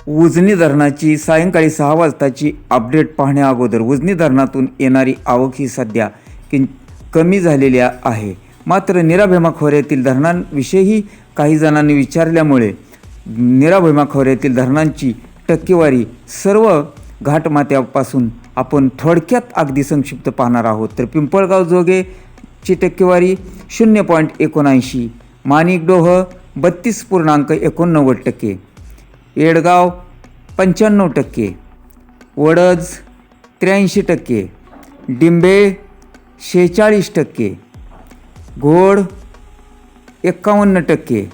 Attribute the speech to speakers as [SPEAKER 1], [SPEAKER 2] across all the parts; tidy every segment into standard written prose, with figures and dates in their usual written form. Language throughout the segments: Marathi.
[SPEAKER 1] उजनी धरणाची सायंकाळी 6 वाजताची अपडेट पाहण्या अगोदर उजनी धरणातून येणारी आवक ही सध्या कमी झालेली आहे. मात्र नीरा भीमा खोऱ्यातील धरणांविषयी काही जणांनी विचारल्यामुळे नीरा भीमा खोऱ्यातील धरणांची टक्केवारी सर्व घाटमाथ्यापासून आपण थोडक्यात अगदी संक्षिप्त पाहणार आहोत. तर पिंपळगाव जोगेची टक्केवारी 0.79, माणिकडोह 32.89%, येडगाव 95%, वडज 83%, डिंबे 46%, घोड 51%,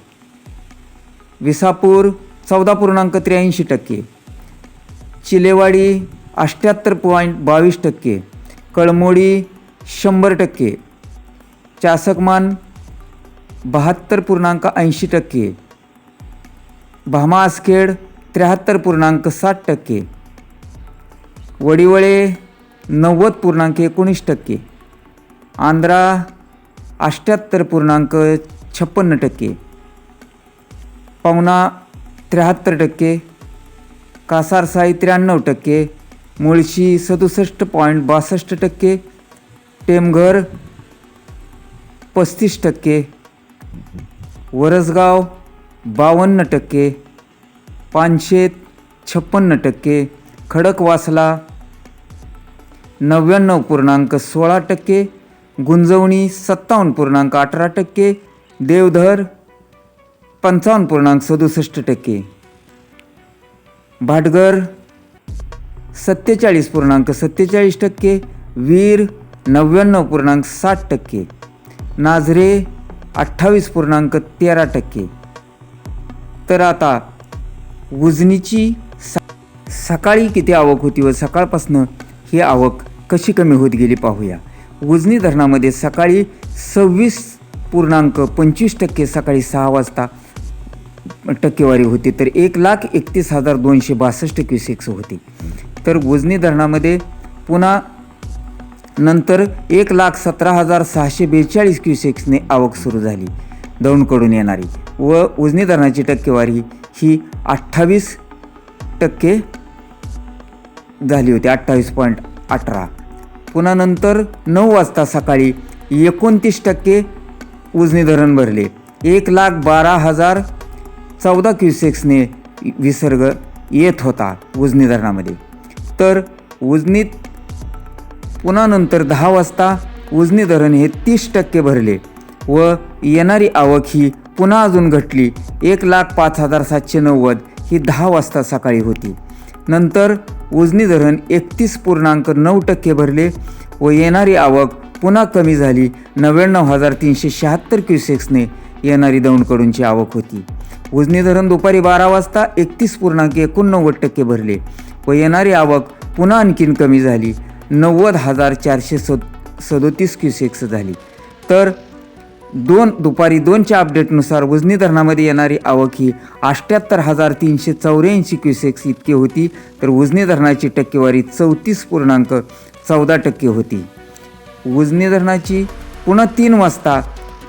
[SPEAKER 1] विसापूर 14.83%, चिलेवाडी 78.22%, कळमोडी 100%, चासकमान 72.80%, भामासखेड 73.60%, वडिवळे 90.19%, आंध्रा 78.56%, पवना 73%, कासारसाई 93%, मुळशी 67.62%, टेमघर 35%, वरसगाव 52%, पानशेत 56%, खडकवासला 99.16%, गुंजवणी 57.18%, देवधर 55.67%, भाटघर 47.47%, वीर 99.60%, नाझरे 28.13%. तर आता उजनीची सकाळी किती आवक होती व सकाळपासून ही आवक कशी कमी होत गेली पाहूया. उजनी धरणामध्ये सकाळी 26.25% सकाळी 6 वाजता टक्केवारी होती, तर 1,31,262 क्युसेक्स होती. तर उजनी धरणामध्ये पुन्हा नंतर 1,17,642 क्युसेक्सने आवक सुरू झाली दौंडकडून येणारी, व उजनी धरणाची टक्केवारी ही 28% झाली होती, 28.18. पुन्हा नंतर 9 वाजता सकाळी 29% उजनी धरण भरले, 1,12,014 क्युसेक्सने विसर्ग येत होता उजनी धरणामध्ये. तर उजनीत पुन्हा नंतर 10 वाजता उजनी धरण हे 30% भरले व येणारी आवक ही पुन्हा अजून घटली, 1,05,790 ही 10 वाजता सकाळी होती. नंतर उजनी धरण 31.9% भरले व येणारी आवक पुन्हा कमी झाली, 99,376 क्युसेक्सने येणारी दौंडकडूनची आवक होती. उजनी धरण दुपारी 12 वाजता 31.89% भरले व येणारी आवक पुन्हा आणखीन कमी झाली, 90,437 क्युसेक्स झाली. तर दुपारी 2च्या अपडेटनुसार उजनी धरणामध्ये येणारी आवक ही 78,384 क्युसेक्स इतकी होती. तर उजनी धरणाची टक्केवारी 34.14% होती. उजनी धरणाची पुन्हा 3 वाजता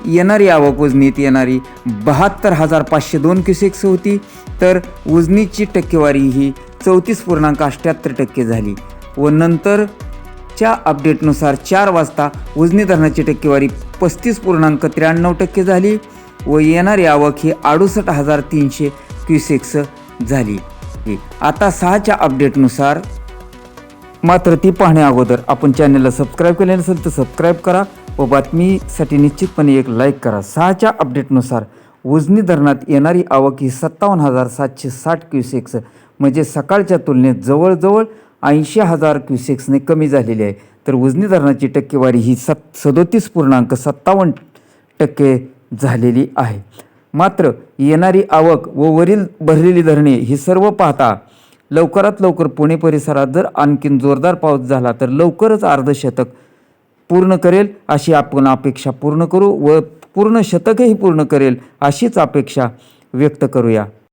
[SPEAKER 1] येणारी आवक उजनीत येणारी 72,502 क्युसेक्स होती. तर उजनीची टक्केवारी ही 34.78% झाली व नंतरच्या अपडेटनुसार 4 वाजता उजनी धरणाची टक्केवारी 35.93% झाली व येणारी आवक ही 68,300 क्युसेक्स झाली. आता 6च्या अपडेटनुसार मात्र ती पाहण्या अगोदर आपण चॅनलला सबस्क्राईब केले नसेल तर सबस्क्राईब करा व बातमीसाठी निश्चितपणे एक लाईक करा. 6च्या अपडेटनुसार उजनी धरणात येणारी आवक ही 57,760 क्युसेक्स म्हणजे सकाळच्या तुलनेत जवळजवळ 80,000 क्युसेक्सने कमी झालेली आहे. तर उजनी धरणाची टक्केवारी ही 37.57% झालेली आहे. मात्र येणारी आवक व वरील भरलेली धरणे ही सर्व पाहता लवकरात लवकर पुणे परिसरात जर आणखीन जोरदार पाऊस झाला तर लवकरच अर्धशतक पूर्ण करेल अशी आपण अपेक्षा पूर्ण करू व पूर्ण शतकही पूर्ण करेल अशीच अपेक्षा व्यक्त करूया.